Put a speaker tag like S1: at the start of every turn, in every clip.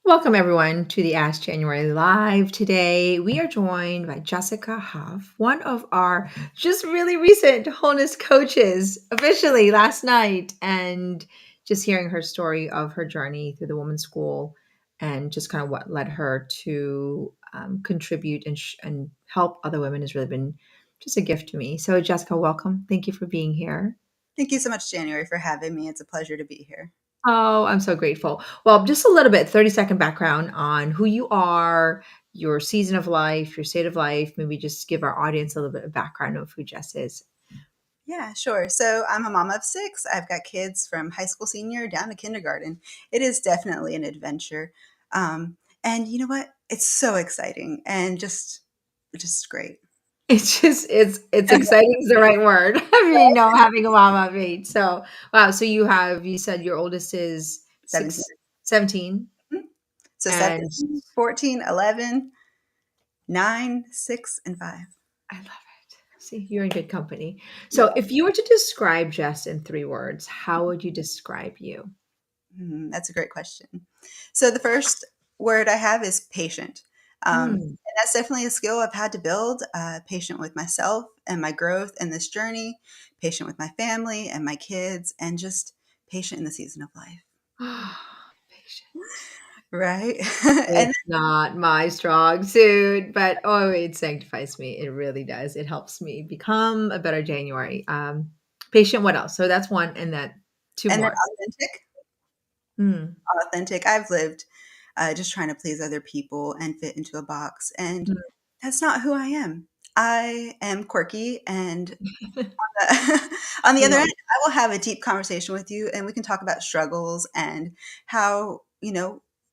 S1: Welcome, everyone, to the Ask January Live. Today, we are joined by Jessica Huff, one of our just really recent Wholeness coaches, officially last night, and just hearing her story of her journey through the women's school and just kind of what led her to contribute and help other women has really been just a gift to me. So, Jessica, welcome. Thank you for being here.
S2: Thank you so much, January, for having me. It's a pleasure to be here.
S1: Oh, I'm so grateful. Well, just a little bit, 30-second background on who you are, your season of life, your state of life. Maybe just give our audience a little bit of background of who Jess is.
S2: Yeah, sure. So I'm a mom of six. I've got kids from high school senior down to kindergarten. It is definitely an adventure. And you know what? It's so exciting and just great.
S1: It's exciting is the right word. Having a mama of eight. So wow. So you said your oldest is
S2: 17.
S1: 17,
S2: Mhm. So
S1: and
S2: 17, 14, 11, 9, 6, and 5.
S1: I love it. See, you're in good company.
S2: Yeah.
S1: So if you were to describe Jess in 3 words, how would you describe you?
S2: That's a great question. So the first word I have is patient.
S1: Hmm.
S2: And that's definitely a skill I've had to build. Patient with myself and my growth in this journey, patient with my family and my kids, and just patient in the season of life.
S1: Patience.
S2: Right. And
S1: It's not my strong suit, but oh, it sanctifies me. It really does. It helps me become a better January. Patient, what else? So that's one, and that two
S2: and then
S1: more.
S2: authentic.
S1: Mm,
S2: Authentic. I've lived just trying to please other people and fit into a box, and
S1: mm.
S2: that's not who I am. I am quirky and on the
S1: I
S2: other
S1: love
S2: end,
S1: it.
S2: I will have a deep conversation with you and we can talk about struggles and how,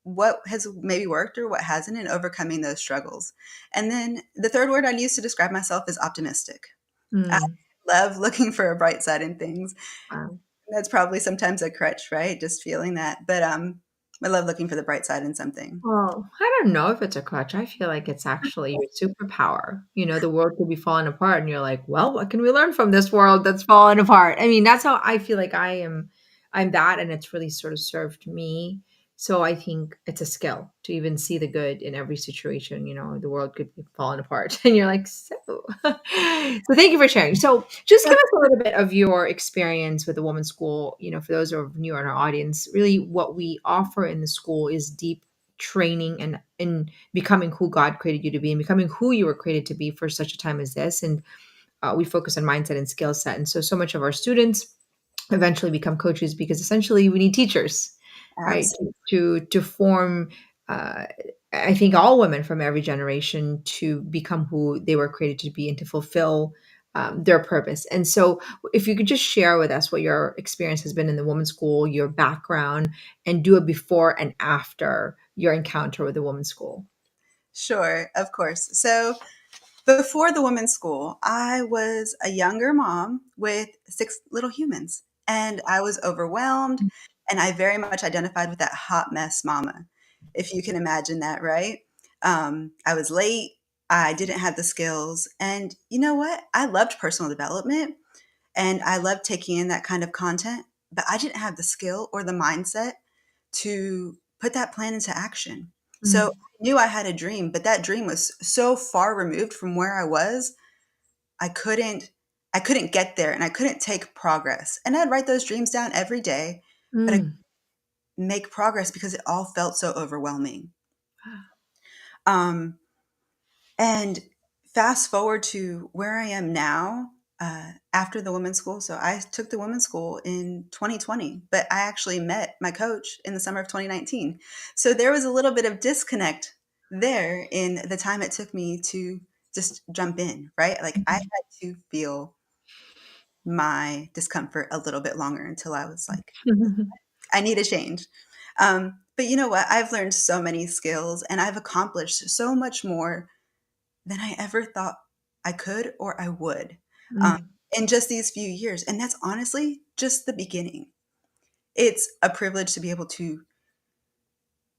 S2: what has maybe worked or what hasn't and overcoming those struggles. And then the third word I use to describe myself is optimistic. I
S1: Mm,
S2: love looking for a bright side in things.
S1: wow.
S2: That's probably sometimes a crutch, right? Just feeling that. But I love looking for the bright side in something.
S1: Well, I don't know if it's a crutch. I feel like it's actually your superpower. The world could be falling apart, and you're like, well, what can we learn from this world that's falling apart? I mean, that's how I feel like I am. I'm that, and it's really sort of served me. So I think it's a skill to even see the good in every situation. The world could be falling apart, and you're like, so. So thank you for sharing. So just give us a little bit of your experience with the women's school. For those who are new in our audience, really what we offer in the school is deep training and in becoming who God created you to be and becoming who you were created to be for such a time as this. And we focus on mindset and skill set. And so much of our students eventually become coaches because essentially we need teachers, right?
S2: Absolutely.
S1: To form, uh, I think all women from every generation to become who they were created to be and to fulfill their purpose. And so, if you could just share with us what your experience has been in the women's school, your background, and do a before and after your encounter with the women's school.
S2: Sure, of course. So before the women's school, I was a younger mom with 6 little humans, and I was overwhelmed, and I very much identified with that hot mess mama, if you can imagine that, right? I was late, I didn't have the skills, and you know what? I loved personal development, and I loved taking in that kind of content, but I didn't have the skill or the mindset to put that plan into action. So
S1: Mm,
S2: I knew I had a dream, but that dream was so far removed from where I was, I couldn't I couldn't get there and I couldn't take progress. And I'd write those dreams down every day, but I
S1: mm.
S2: couldn't make progress because it all felt so overwhelming. Um, and fast forward to where I am now, after the women's school. So I took the women's school in 2020, but I actually met my coach in the summer of 2019. So there was a little bit of disconnect there in the time it took me to just jump in, right? Like I had to feel my discomfort a little bit longer until I was like, I need a change. But you know what? I've learned so many skills and I've accomplished so much more than I ever thought I could or I would, um,
S1: Mm,
S2: in just these few years. And that's honestly just the beginning. It's a privilege to be able to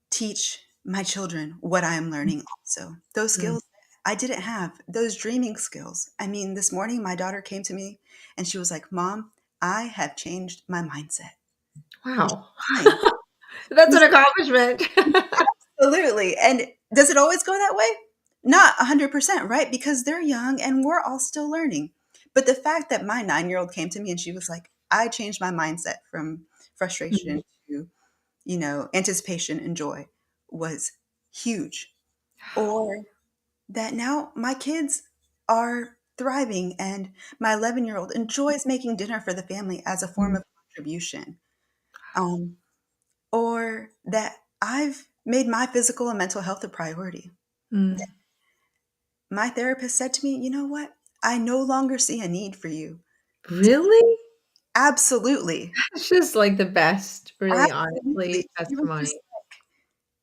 S2: teach my children what I am learning also. Those
S1: mm.
S2: skills I didn't have, those dreaming skills. I mean, this morning my daughter came to me and she was like, "Mom, I have changed my mindset."
S1: Wow.
S2: Fine.
S1: That's an accomplishment.
S2: Absolutely. And does it always go that way? Not 100%, right? Because they're young and we're all still learning. But the fact that my 9-year-old came to me and she was like, I changed my mindset from
S1: Mm,
S2: frustration to, anticipation and joy was huge. Or that now my kids are thriving and my 11-year-old enjoys making dinner for the family as a form
S1: mm,
S2: of contribution. Um, or that I've made my physical and mental health a priority.
S1: mm.
S2: My therapist said to me, "You know what? I no longer see a need for you."
S1: Really?
S2: Absolutely.
S1: It's just like the best, really,
S2: Absolutely.
S1: honestly,
S2: She was
S1: testimony.
S2: just,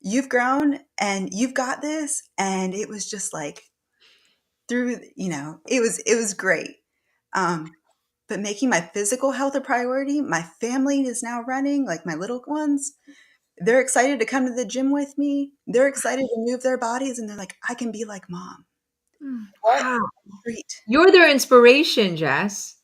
S2: "You've grown and you've got this." And it was just like it was great. Um, but making my physical health a priority, my family is now running, like my little ones. They're excited to come to the gym with me. They're excited to move their bodies and they're like, "I can be like mom."
S1: Mm,
S2: What
S1: wow.
S2: a treat.
S1: You're their inspiration, Jess.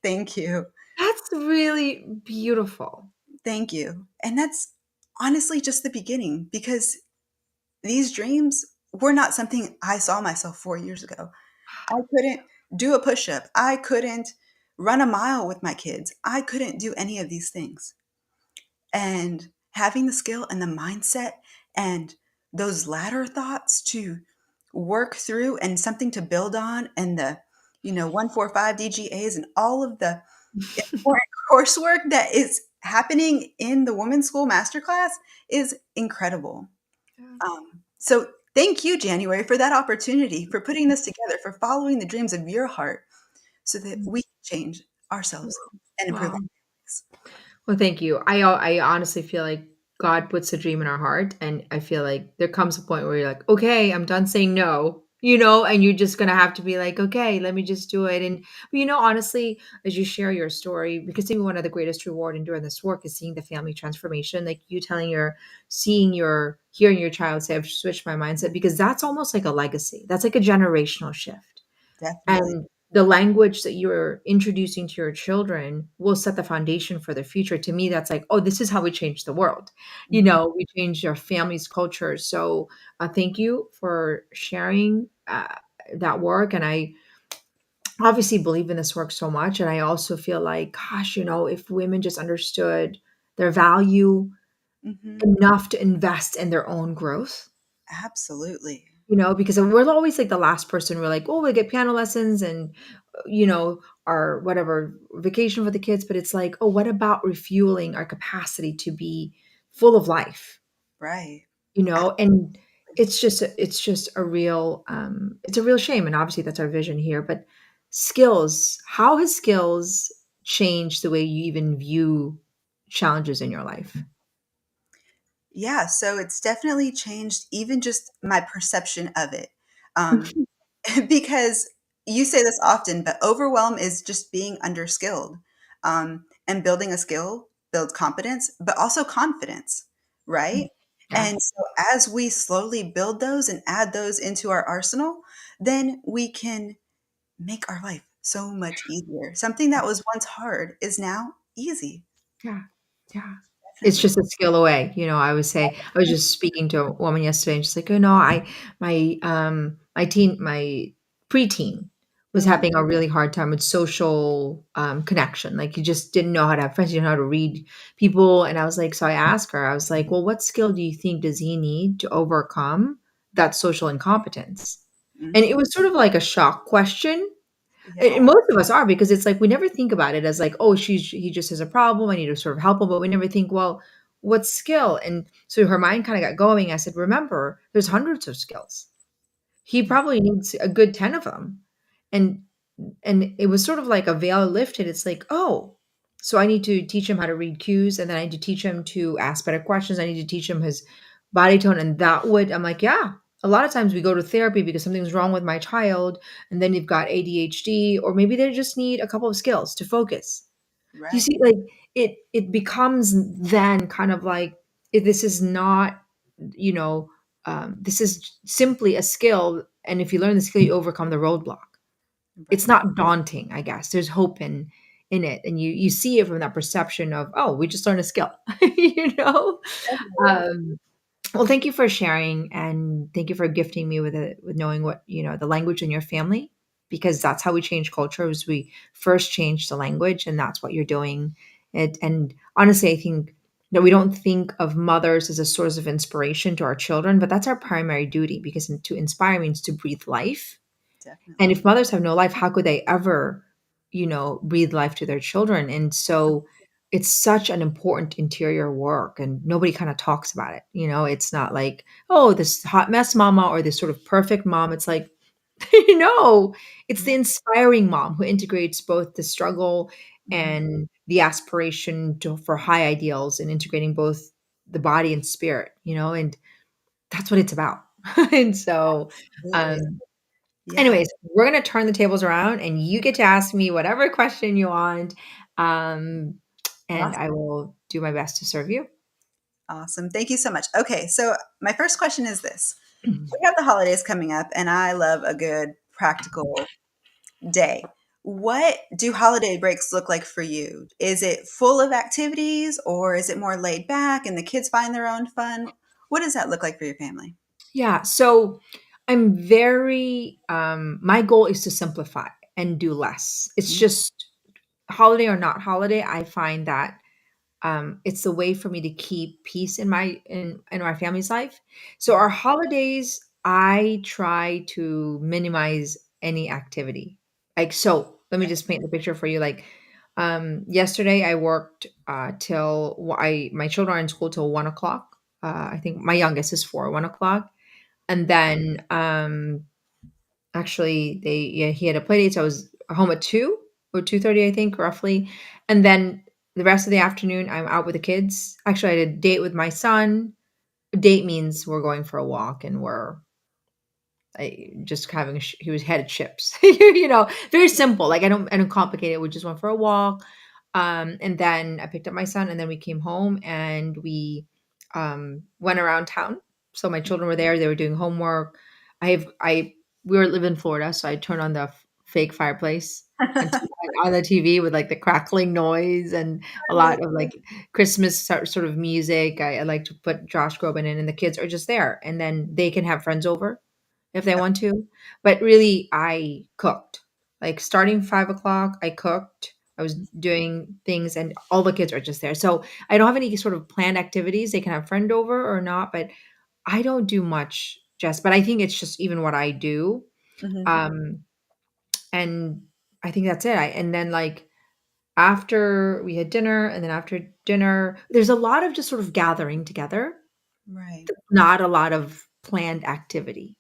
S2: Thank you.
S1: That's really beautiful.
S2: Thank you. And that's honestly just the beginning because these dreams were not something I saw myself 4 years ago. I couldn't do a push-up. I couldn't run a mile with my kids. I couldn't do any of these things. And having the skill and the mindset and those ladder thoughts to work through and something to build on and the 145 DGAs and all of the important coursework that is happening in the Women's School Masterclass is incredible.
S1: Yeah.
S2: So thank you, January, for that opportunity, for putting this together, for following the dreams of your heart so that we can change ourselves and improve our
S1: Wow.
S2: lives.
S1: Well, thank you. I honestly feel like God puts a dream in our heart, and I feel like there comes a point where you're like, okay, I'm done saying no, and you're just gonna have to be like, okay, let me just do it. And but honestly, as you share your story, because maybe one of the greatest reward in doing this work is seeing the family transformation, like you hearing your child say, I've switched my mindset, because that's almost like a legacy. That's like a generational shift.
S2: Definitely.
S1: And the language that you're introducing to your children will set the foundation for the future. To me, that's like, oh, this is how we change the world.
S2: Mhm.
S1: We change our family's culture. So thank you for sharing that work. And I obviously believe in this work so much. And I also feel like, gosh, if women just understood their value
S2: Mhm.
S1: enough to invest in their own growth,
S2: Absolutely.
S1: because we're always like the last person. We're like, oh, we get piano lessons and, our whatever vacation for the kids. But it's like, oh, what about refueling our capacity to be full of life?
S2: Right.
S1: And
S2: Absolutely.
S1: it's just a real shame. And obviously that's our vision here. But how has skills changed the way you even view challenges in your life?
S2: Yeah, so it's definitely changed even just my perception of it. Um, because you say this often, but overwhelm is just being underskilled. And building a skill builds competence, but also confidence, right?
S1: Yeah.
S2: And so as we slowly build those and add those into our arsenal, then we can make our life so much easier. Something that was once hard is now easy.
S1: Yeah. Yeah. It's
S2: Definitely.
S1: just a skill away. I was just speaking to a woman yesterday and she's like, "Oh no, my preteen was
S2: Mhm.
S1: having a really hard time with social connection. Like he just didn't know how to have friends, he didn't know how to read people." And I was like, so I asked her, I was like, well, what skill do you think does he need to overcome that social incompetence? And it
S2: Mhm.
S1: was sort of like a shock question, and
S2: Yeah,
S1: most of us are, because it's like we never think about it as like, oh, he just has a problem. I need to sort of help him, but we never think, well, what skill? And so her mind kind of got going. I said, remember, there's hundreds of skills. He
S2: yeah,
S1: probably needs a good 10 of them. And it was sort of like a veil lifted. It's like, oh, so I need to teach him how to read cues, and then I need to teach him to ask better questions. I need to teach him his body tone. And I'm like, yeah. A lot of times we go to therapy because something's wrong with my child, and then you've got ADHD, or maybe they just need a couple of skills to focus. Do you
S2: right.
S1: see, like, it becomes then kind of like, if this is not, this is simply a skill. And if you learn the skill, you overcome the roadblock. It's
S2: Right.
S1: not daunting, I guess. There's hope in it. And you see it from that perception of, oh, we just learned a skill, you know?
S2: Definitely.
S1: Um, Well, thank you for sharing, and thank you for gifting me with with knowing what, the language in your family, because that's how we change culture. Is we first change the language, and that's what you're doing. And honestly, I think that we don't think of mothers as a source of inspiration to our children, but that's our primary duty, because to inspire means to breathe life. And
S2: Definitely.
S1: if mothers have no life, how could they ever, breathe life to their children? And so it's such an important interior work, and nobody kind of talks about it. It's not like, oh, this hot mess mama or this sort of perfect mom. It's like, no, it's the
S2: Yeah.
S1: inspiring mom who integrates both the struggle
S2: Mhm.
S1: and the aspiration for high ideals, and integrating both the body and spirit, and that's what it's about. And so,
S2: Absolutely.
S1: um,
S2: Yeah.
S1: anyways, we're gonna turn the tables around, and you get to ask me whatever question you want, um, and I
S2: Awesome.
S1: will do my best to serve you.
S2: Awesome. Thank you so much. Okay, so my first question is this. We have the holidays coming up, and I love a good practical day. What do holiday breaks look like for you? Is it full of activities or is it more laid back and the kids find their own fun? What does that look like for your family?
S1: Yeah, so I'm very my goal is to simplify and do less. It's
S2: Mm,
S1: just holiday or not holiday, I find that it's a way for me to keep peace in our family's life. So our
S2: mhm.
S1: holidays, I try to minimize any activity. Like, so let me
S2: Okay.
S1: just paint the picture for you. Like, yesterday I worked till my children are in school till 1 o'clock. I think my youngest is 4, 1 o'clock, and then actually, he had a play date, so I was home at 2 or 2:30, I think, roughly, and then the rest of the afternoon, I'm out with the kids. Actually, I had a date with my son. Date means we're going for a walk, and we're just having he was headed chips, very simple. Like, I don't complicate it. We just went for a walk, and then I picked up my son, and then we came home, and we went around town. So my children were there. They were doing homework. I we were live in Florida, so I turned on the fake fireplace and turned on the TV with like the crackling noise and a lot of like Christmas sort of music. I like to put Josh Groban in, and the kids are just there, and then they can have friends over if they want to. But really, I cooked. Like, starting 5 o'clock, I cooked. I was doing things, and all the kids are just there. So I don't have any sort of planned activities. They can have friend over or not, but I don't do much, Jess. But I think it's just even what I do.
S2: Mhm.
S1: Um, and I think that's it. And then, like, after we had dinner, and then after dinner, there's a lot of just sort of gathering together,
S2: Right.
S1: not a lot of planned activity.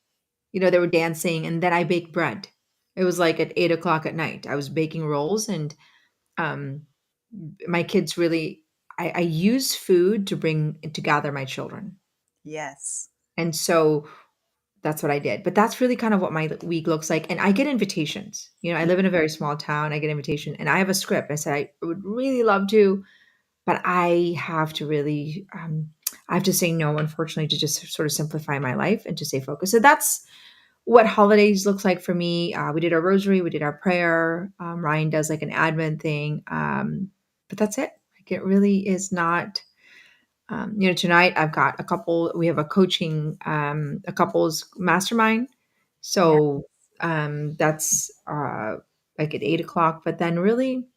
S1: They were dancing, and then I baked bread. It was like at 8 o'clock at night. I was baking rolls, and um, my kids really, I use food to gather my children.
S2: Yes.
S1: And so that's what I did. But that's really kind of what my week looks like. And I get invitations. I live in a very small town. I get invitation, and I have a script. I said I would really love to, but I have to really, I have to say no, unfortunately, to just sort of simplify my life and to stay focused. So that's what holidays looks like for me. We did our rosary, we did our prayer. Ryan does like an Advent thing, but that's it. Like, it really is not. Tonight I've got a couple. We have a coaching, a couples mastermind.
S2: Yeah.
S1: So that's like at 8 o'clock. But then really,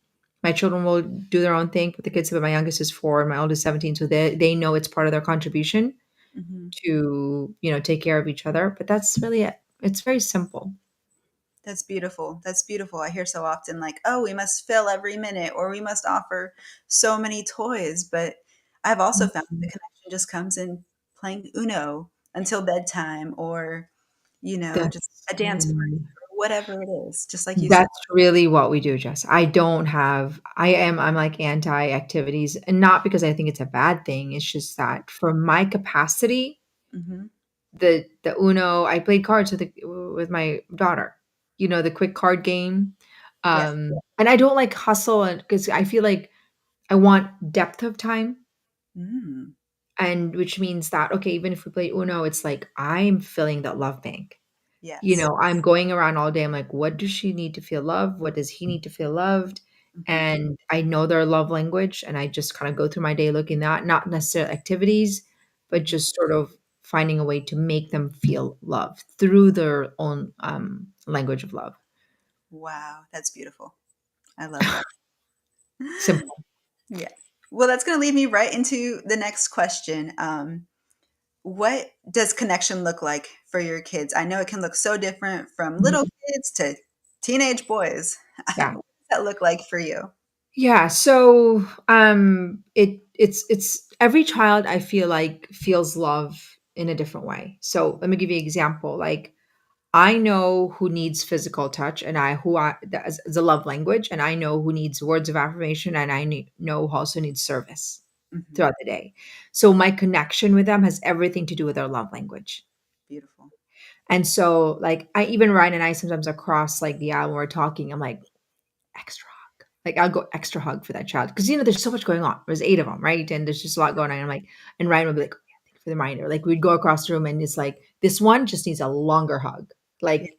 S1: my children will do their own thing. But the kids, my youngest is 4, and my oldest 17, so they know it's part of their contribution
S2: Mhm.
S1: to take care of each other. But that's really it. It's very simple.
S2: That's beautiful. That's beautiful. I hear so often like, "Oh, we must fill every minute or we must offer so many toys." But I've also found the
S1: Mhm.
S2: connection just comes in playing Uno until bedtime or, just
S1: That's
S2: a dance party
S1: really
S2: or whatever it is, just like you said.
S1: that's really what we do, Jess. I'm like anti-activities, and not because I think it's a bad thing. It's just that for my capacity,
S2: Mhm.
S1: the Uno, I played cards with my daughter. The quick card game.
S2: Yes.
S1: And I don't like hustle, and because I feel like I want depth of time.
S2: Mm.
S1: And which means that, okay, even if we play Uno, it's like I'm filling that love bank.
S2: Yes.
S1: I'm going around all day. I'm like, what does she need to feel loved? What does he need to feel loved?
S2: Mhm.
S1: And I know their love language, and I just kind of go through my day looking at not necessarily activities, but
S2: Mhm.
S1: just sort of finding a way to make them feel love through their own language of love.
S2: Wow, that's beautiful. I love that.
S1: Simple.
S2: Yeah. Well, that's going to lead me right into the next question. What does connection look like for your kids? I know it can look so different from little
S1: Mhm.
S2: kids to teenage boys.
S1: Yeah.
S2: What does that look like for you?
S1: Yeah, so it's every child I feel like feels love in a different way. So let me give you an example. Like I know who needs physical touch and that is a love language, and I know who needs words of affirmation, and know who also needs service
S2: Hmm.
S1: throughout the day. So my connection with them has everything to do with their love language.
S2: Beautiful.
S1: And so like I even Ryan and I sometimes across like the aisle when we're talking, I'm like, extra hug. Like, I'll go extra hug for that child because, there's so much going on. There's 8 of them, right? And there's just a lot going on. I'm like and Ryan would be like, "Oh, yeah, thank you for the reminder." Like, we'd go across the room and it's like, "This one just needs a longer hug."
S2: Yeah.
S1: Like,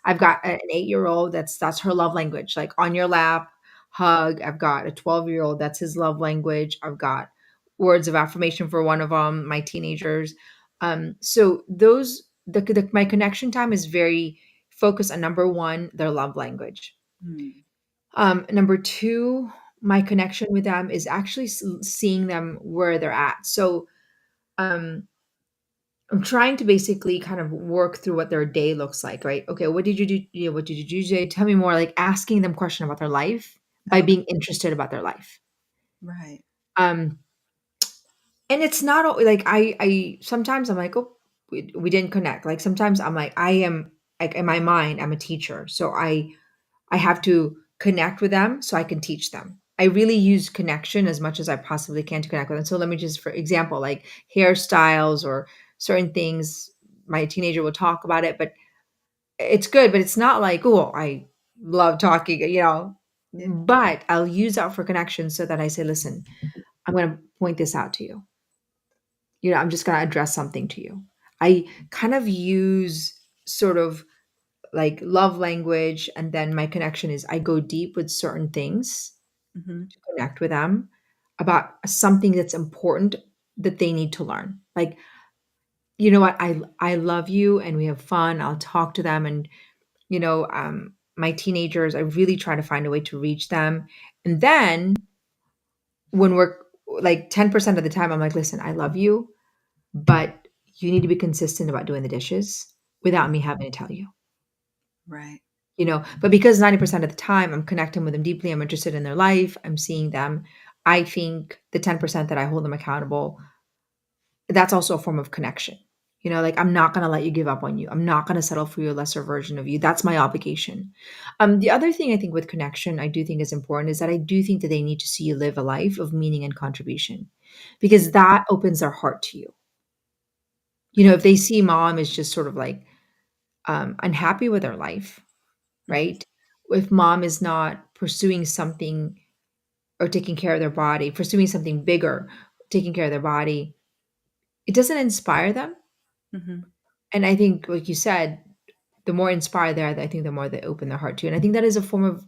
S1: I've got an 8-year-old, that's her love language, like, on your lap, hug. I've got a 12-year-old, that's his love language. I've got words of affirmation for one of them, my teenagers. So those the my connection time is very focused on, number 1, their love language.
S2: Mm.
S1: Number 2, my connection with them is actually seeing them where they're at. So, um, I'm trying to basically kind of work through what their day looks like, right? Okay, what did you do? What did you do today? Tell me more. Like asking them question about their life by
S2: Okay.
S1: being interested about their life.
S2: Right.
S1: Um, and it's not like I sometimes I'm like, oh, we didn't connect. Like sometimes I'm like, I am like in my mind, I'm a teacher, so I have to connect with them so I can teach them. I really use connection as much as I possibly can to connect with them. So let me just, for example, like hairstyles or certain things, my teenager will talk about it, but it's good, but it's not like, oh, I love talking.
S2: Yeah.
S1: But I'll use that for connection so that I say, listen, I'm going to point this out to you. I'm just going to address something to you. I kind of use sort of like love language, and then my connection is I go deep with certain things
S2: Hmm.
S1: to connect with them about something that's important that they need to learn. Like, you know what, I love you and we have fun. I'll talk to them, and my teenagers, I really try to find a way to reach them. And then when we're like 10% of the time, I'm like, listen, I love you, but you need to be consistent about doing the dishes without me having to tell you.
S2: Right.
S1: But because 90% of the time I'm connecting with them deeply, I'm interested in their life, I'm seeing them, I think the 10% that I hold them accountable, that's also a form of connection. Like, I'm not going to let you give up on you. I'm not going to settle for your lesser version of you. That's my obligation. The other thing I think with connection, I do think is important is that I do think that they need to see you live a life of meaning and contribution, because that opens their heart to you. If they see mom is just sort of like unhappy with her life,
S2: Hmm.
S1: right? If mom is not pursuing something or taking care of their body, pursuing something bigger, taking care of their body, it doesn't inspire them.
S2: Hmm.
S1: And I think, like you said, the more inspired they are, I think the more they open their heart to. And I think that is a form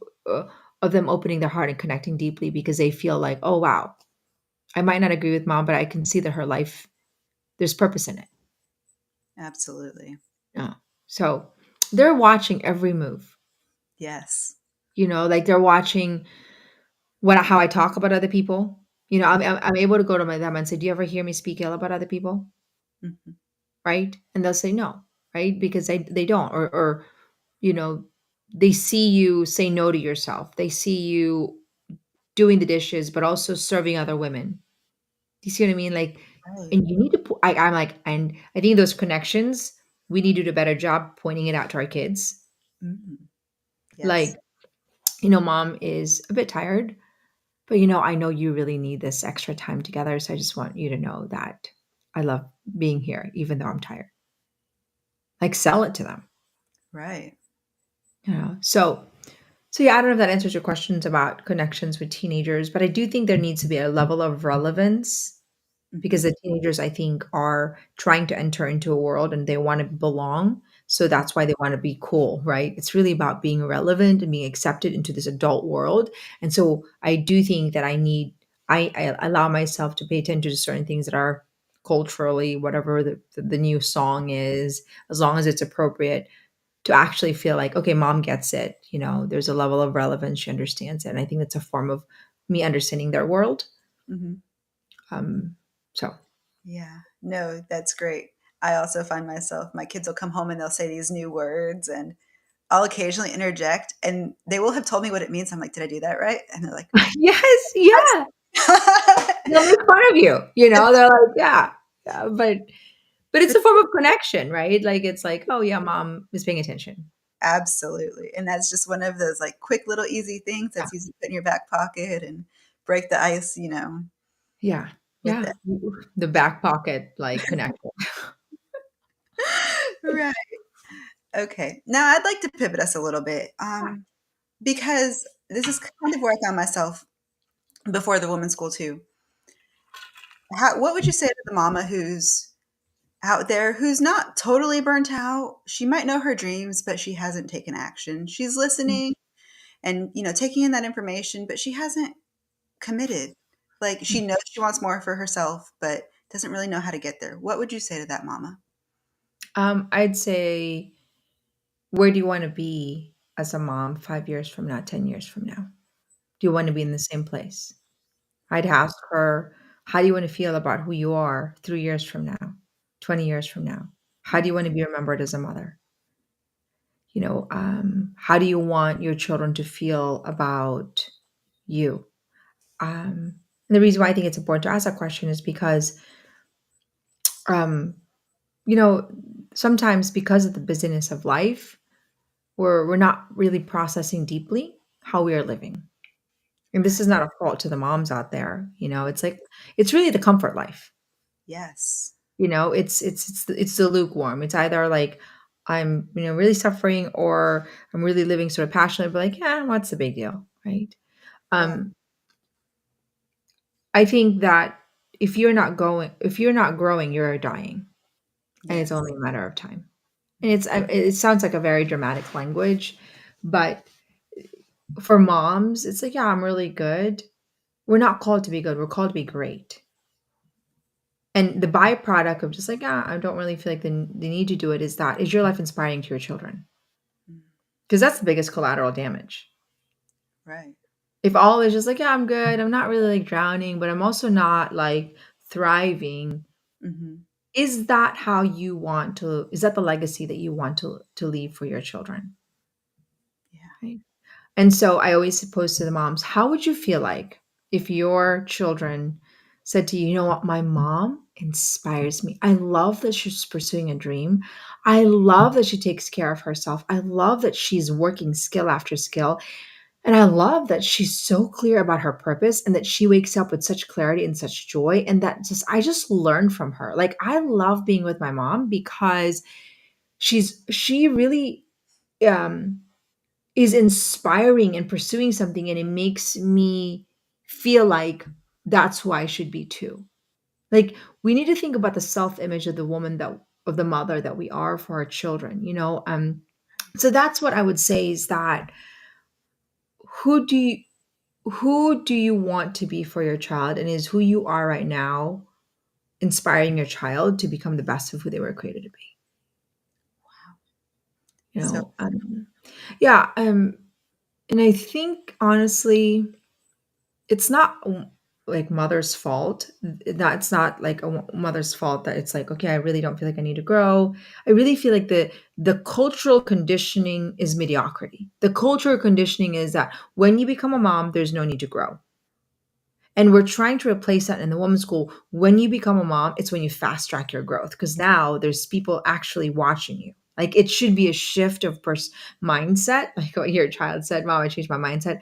S1: of them opening their heart and connecting deeply, because they feel like, oh wow, I might not agree with mom, but I can see that her life, there's purpose in it.
S2: Absolutely.
S1: Yeah. So they're watching every move.
S2: Yes.
S1: Like they're watching how I talk about other people. I'm able to go to them and say, "Do you ever hear me speak ill about other people?"
S2: Hmm.
S1: Right? And they'll say no, right? Because they don't, or you know, they see you say no to yourself. They see you doing the dishes, but also serving other women. Do you see what I mean? Like,
S2: Right.
S1: and you need to. I'm like, and I think those connections, we need to do a better job pointing it out to our kids.
S2: Hmm. Yes.
S1: Like, mom is a bit tired, but, I know you really need this extra time together. So I just want you to know that I love being here, even though I'm tired. Like, sell it to them.
S2: Right.
S1: So yeah, I don't know if that answers your questions about connections with teenagers, but I do think there needs to be a level of relevance, because
S2: Hmm.
S1: the teenagers, I think, are trying to enter into a world and they want to belong. So that's why they want to be cool, right? It's really about being relevant and being accepted into this adult world. And so I do think that I allow myself to pay attention to certain things that are culturally, whatever the new song is, as long as it's appropriate, to actually feel like, okay, mom gets it. There's a level of relevance. She understands it. And I think that's a form of me understanding their world.
S2: Mhm.
S1: Um, so
S2: Yeah. No, that's great. I also find myself, my kids will come home and they'll say these new words, and I'll occasionally interject, and they will have told me what it means. I'm like, "Did I do that right?" And they're like,
S1: yes, yeah. They'll make fun of you. They're like, yeah, yeah, but it's
S2: But
S1: a form of connection, right? Like it's like, oh yeah, mom is paying attention.
S2: absolutely, and that's just one of those, like, quick little easy things
S1: Yeah,
S2: that's easy to put in your back pocket and break the ice,
S1: yeah,
S2: with
S1: yeah.
S2: it.
S1: The back pocket like connection.
S2: Right. Okay. Now I'd like to pivot us a little bit, because this is kind of where I found myself before the women's school too. What would you say to the mama who's out there, who's not totally burnt out? She might know her dreams, but she hasn't taken action. She's listening and, taking in that information, but she hasn't committed. Like, she knows she wants more for herself, but doesn't really know how to get there. What would you say to that mama?
S1: I'd say, where do you want to be as a mom 5 years from now, 10 years from now? Do you want to be in the same place? I'd ask her, how do you want to feel about who you are 3 years from now, 20 years from now? How do you want to be remembered as a mother? How do you want your children to feel about you? And the reason why I think it's important to ask that question is because, um, you know, sometimes because of the busyness of life, we're not really processing deeply how we are living. And this
S2: Right.
S1: is not a fault to the moms out there. It's like it's really the comfort life.
S2: Yes.
S1: It's the lukewarm. It's either like I'm really suffering, or I'm really living sort of passionately, but like, yeah, what's the big deal, right?
S2: Right.
S1: Um, I think that if you're not growing, you're dying, and it's
S2: Yes.
S1: only a matter of time. And it sounds like a very dramatic language, but for moms, it's like, yeah, I'm really good. We're not called to be good. We're called to be great. And the byproduct of just like, yeah, I don't really feel like the need to do it is your life inspiring to your children?
S2: Mm.
S1: Because that's the biggest collateral damage.
S2: Right.
S1: If all is just like, yeah, I'm good, I'm not really like drowning, but I'm also not like thriving,
S2: Mhm.
S1: is that the legacy that you want to leave for your children?
S2: Yeah.
S1: Right. And so I always pose to the moms, how would you feel like if your children said to you, you know what, my mom inspires me. I love that she's pursuing a dream. I love that she takes care of herself. I love that she's working skill after skill. And I love that she's so clear about her purpose, and that she wakes up with such clarity and such joy. And that I just learn from her. Like, I love being with my mom because she really, um, is inspiring and pursuing something, and it makes me feel like that's who I should be too. Like, we need to think about the self-image of the mother that we are for our children. So that's what I would say, is that who do you who do you want to be for your child, and is who you are right now inspiring your child to become the best of who they were created to be? you
S2: So
S1: know um, yeah. And I think, honestly, it's not like mother's fault. That's not like a mother's fault that it's like, okay, I really don't feel like I need to grow. I really feel like the cultural conditioning is mediocrity. The cultural conditioning is that when you become a mom, there's no need to grow. And we're trying to replace that in the women's school. When you become a mom, it's when you fast track your growth, because now there's people actually watching you. Like, it should be a shift of mindset, like what your child said, Mom, I changed my mindset.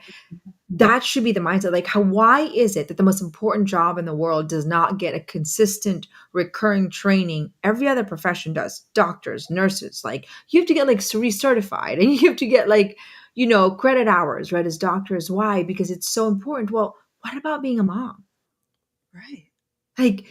S1: That should be the mindset. Like, why is it that the most important job in the world does not get a consistent recurring training? Every other profession does. Doctors, nurses, like, you have to get like recertified, and you have to get like, credit hours, right, as doctors. Why? Because it's so important. Well, what about being a mom?
S2: right.
S1: Like,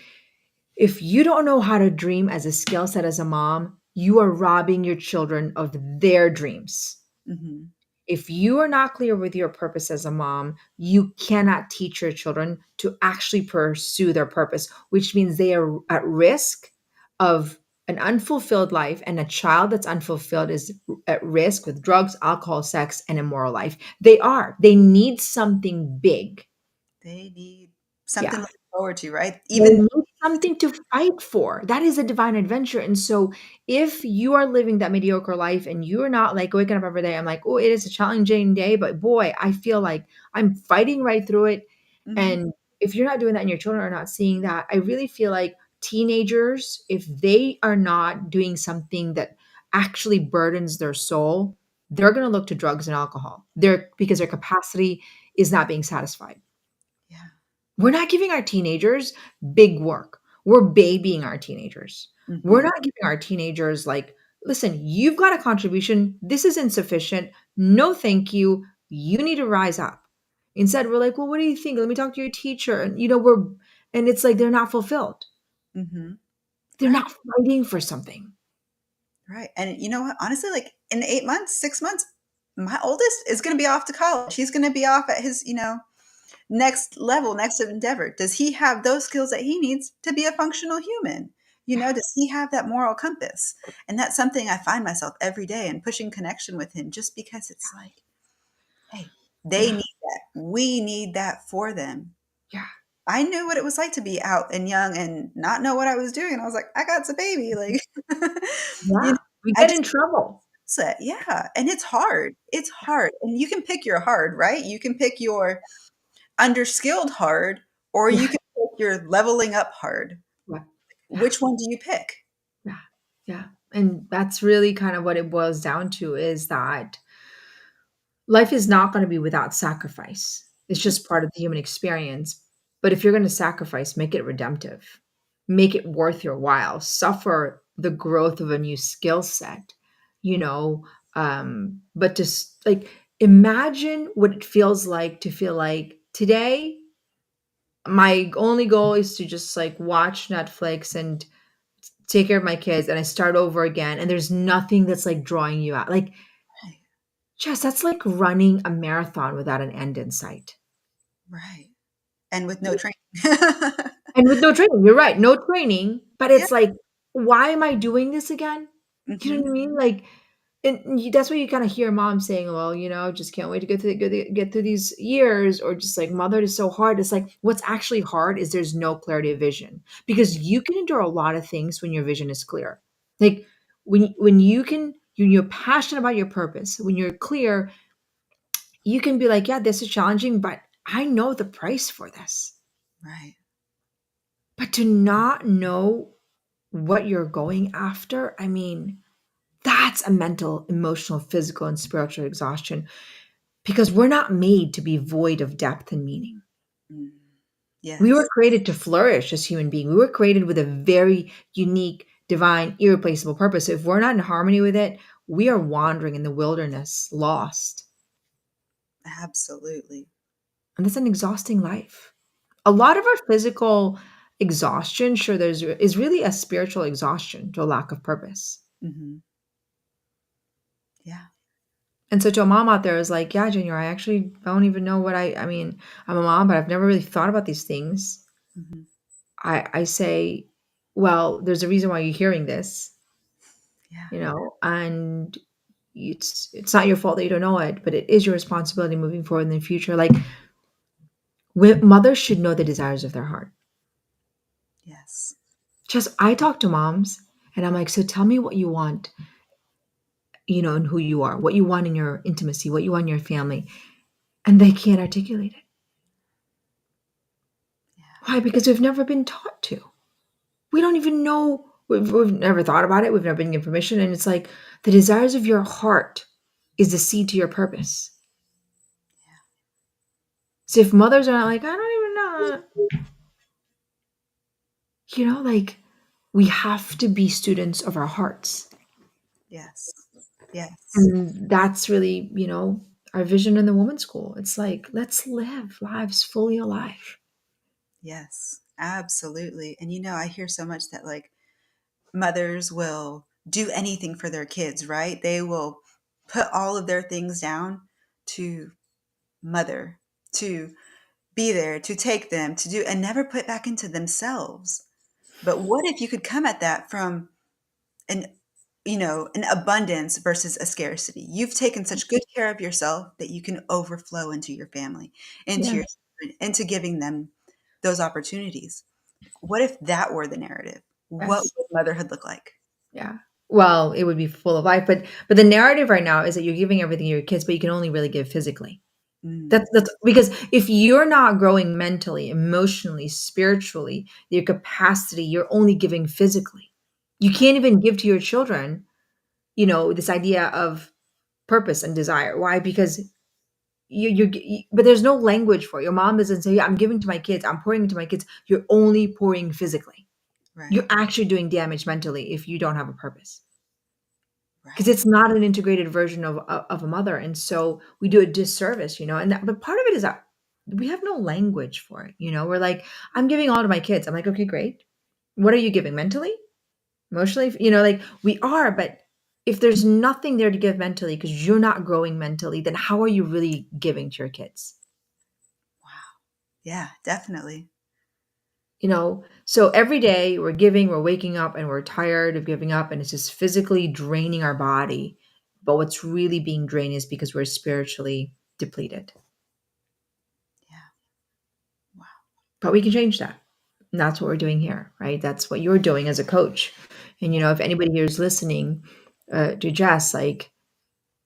S1: if you don't know how to dream as a skill set as a mom, you are robbing your children of their dreams.
S2: Mhm.
S1: If you are not clear with your purpose as a mom, you cannot teach your children to actually pursue their purpose, which means they are at risk of an unfulfilled life, and a child that's unfulfilled is at risk with drugs, alcohol, sex, and immoral life. They need something big.
S2: They need something to
S1: Yeah.
S2: look forward to, right?
S1: They
S2: Even
S1: need something to fight for. That is a divine adventure. And so if you are living that mediocre life and you're not like waking up every day, I'm like, oh, it is a challenging day, but boy, I feel like I'm fighting right through it.
S2: mhm,
S1: And if you're not doing that and your children are not seeing that, I really feel like teenagers, if they are not doing something that actually burdens their soul, they're going to look to drugs and alcohol. They're because their capacity is not being satisfied.
S2: yeah,
S1: We're not giving our teenagers big work. We're babying our teenagers. We're
S2: mhm,
S1: not giving our teenagers, like, listen, you've got a contribution. This is insufficient. No, thank you. You need to rise up. Instead, we're like, well, what do you think? Let me talk to your teacher. And, and it's like they're not fulfilled.
S2: mhm,
S1: They're
S2: right,
S1: not fighting for something.
S2: right, and you know what? Honestly, like, in 8 months, 6 months, my oldest is gonna be off to college. He's gonna be off at his, next level, next endeavor. Does he have those skills that he needs to be a functional human? Does he have that moral compass? And that's something I find myself every day and pushing connection with him just because it's like, hey, they
S1: Yeah.
S2: need that. We need that for them.
S1: Yeah.
S2: I knew what it was like to be out and young and not know what I was doing. I was like, I got a baby. Like, you know,
S1: Yeah. We
S2: I
S1: get
S2: just
S1: in trouble.
S2: set. Yeah. And it's hard. It's hard. And you can pick your hard, right? You can pick your underskilled hard, or you
S1: Yeah.
S2: can pick your leveling up hard.
S1: Yeah. Yeah.
S2: Which one do you pick?
S1: Yeah. Yeah. And that's really kind of what it boils down to is that life is not going to be without sacrifice. It's just part of the human experience. But if you're going to sacrifice, make it redemptive, make it worth your while, suffer the growth of a new skill set, you know. But just like imagine what it feels like to feel like today, my only goal is to just like watch Netflix and take care of my kids and I start over again. And there's nothing that's like drawing you out. Like,
S2: Right.
S1: Jess, that's like running a marathon without an end in sight.
S2: Right. And with no training.
S1: And with no training, you're right, no training, but
S2: Yeah.
S1: it's like, why am I doing this again? You know
S2: Mhm.
S1: what I mean? Like, and that's why you kind of hear mom saying, "Well, just can't wait to get through these years," or just like, "Mother, is so hard." It's like, what's actually hard is there's no clarity of vision because you can endure a lot of things when your vision is clear. Like when you're passionate about your purpose, when you're clear, you can be like, "Yeah, this is challenging, but I know the price for this."
S2: Right.
S1: But to not know what you're going after, I mean, that's a mental, emotional, physical, and spiritual exhaustion because we're not made to be void of depth and meaning.
S2: Mm.
S1: We were
S2: Yes.
S1: created to flourish as human beings. We were created with a very unique, divine, irreplaceable purpose. If we're not in harmony with it, we are wandering in the wilderness, lost.
S2: Absolutely.
S1: And that's an exhausting life. A lot of our physical exhaustion, sure, is really a spiritual exhaustion to a lack of purpose.
S2: Mhm. Yeah.
S1: And so to a mom out there is like, yeah, Junior, I actually don't even know I mean, I'm a mom, but I've never really thought about these things.
S2: Mhm.
S1: I say, well, there's a reason why you're hearing this,
S2: Yeah.
S1: and it's not your fault that you don't know it, but it is your responsibility moving forward in the future. Like mothers should know the desires of their heart.
S2: Yes.
S1: Just I talk to moms and I'm like, so tell me what you want, and who you are, what you want in your intimacy, what you want in your family. And they can't articulate it.
S2: Yeah.
S1: Why? Because we've never been taught to. We don't even know. We've never thought about it. We've never been given permission. And it's like the desires of your heart is the seed to your purpose. So if mothers are not like, I don't even know, like we have to be students of our hearts.
S2: Yes. Yes.
S1: And that's really, our vision in the woman's school. It's like, let's live lives fully alive.
S2: Yes. Absolutely. And I hear so much that like mothers will do anything for their kids, right? They will put all of their things down. to mother, to be there, to take them, to do, and never put back into themselves. But what if you could come at that from an an abundance versus a scarcity? You've taken such good care of yourself that you can overflow into your family, into
S1: Yeah.
S2: your children, into giving them those opportunities. What if that were the narrative? What
S1: Yes.
S2: would motherhood look like?
S1: Yeah. Well, it would be full of life, but the narrative right now is that you're giving everything to your kids, but you can only really give physically.
S2: Mm,
S1: That's because if you're not growing mentally, emotionally, spiritually, your capacity, you're only giving physically. You can't even give to your children, this idea of purpose and desire. Why? Because but there's no language for it. Your mom doesn't say, "Yeah, I'm giving to my kids. I'm pouring into my kids." You're only pouring physically. You're
S2: right,
S1: actually doing damage mentally if you don't have a purpose. Because
S2: right,
S1: it's not an integrated version of a mother, and so we do a disservice, and but part of it is that we have no language for it, we're like, "I'm giving all to my kids." I'm like, "Okay, great. What are you giving mentally? Emotionally?" Like, we are, but if there's nothing there to give mentally because 'cause you're not growing mentally, then how are you really giving to your kids?
S2: wow. Yeah, definitely.
S1: So every day we're waking up and we're tired of giving up and it's just physically draining our body. But what's really being drained is because we're spiritually depleted.
S2: Yeah, wow.
S1: But we can change that. And that's what we're doing here, right? That's what you're doing as a coach. And if anybody here is listening to Jess, like,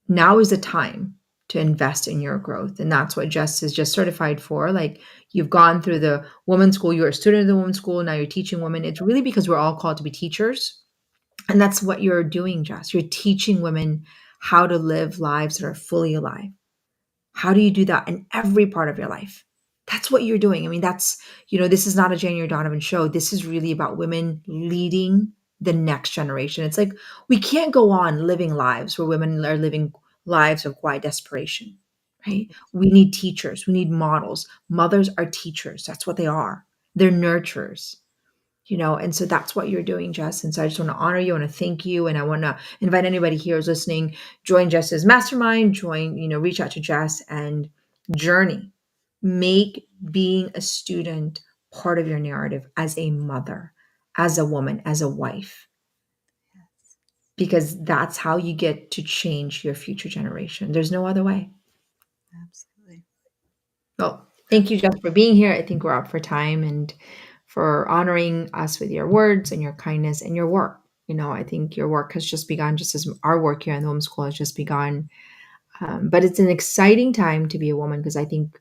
S1: now is the time to invest in your growth. And that's what Jess is just certified for. Like, you've gone through the women's school, you're a student of the women's school, now you're teaching women. It's really because we're all called to be teachers. And that's what you're doing, Jess. You're teaching women how to live lives that are fully alive. How do you do that in every part of your life? That's what you're doing. I mean, this is not a January Donovan show. This is really about women leading the next generation. It's like we can't go on living lives where women are living lives of quiet desperation, right? We need teachers, we need models. Mothers are teachers. That's what they are. They're nurturers. And so that's what you're doing, Jess. And so I just want to honor you. I want to thank you. And I want to invite anybody here who's listening, join Jess's mastermind, reach out to Jess and journey. Make being a student part of your narrative as a mother, as a woman, as a wife,
S2: Yes,
S1: because that's how you get to change your future generation. There's no other way.
S2: absolutely.
S1: Well, thank you, Jess, for being here. I think we're up for time and for honoring us with your words and your kindness and your work. I think your work has just begun, just as our work here in the home school has just begun. But it's an exciting time to be a woman because I think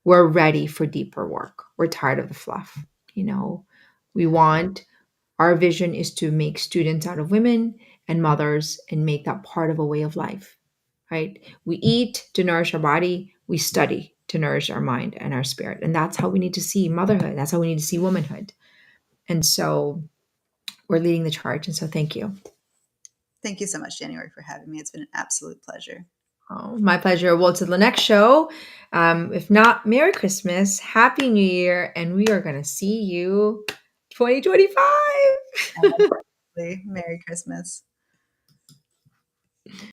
S1: we're ready for deeper work. We're tired of the fluff. You know, we
S2: Yeah,
S1: want our vision is to make students out of women and mothers and make that part of a way of life, right? We eat to nourish our body, we study to nourish our mind and our spirit. And that's how we need to see motherhood. That's how we need to see womanhood. And so we're leading the charge. And so thank you.
S2: thank you so much, January, for having me. It's been an absolute pleasure.
S1: Oh, my pleasure. Well, to the next show. If not, Merry Christmas, Happy New Year, and we are going to see you 2025.
S2: Absolutely. Merry Christmas.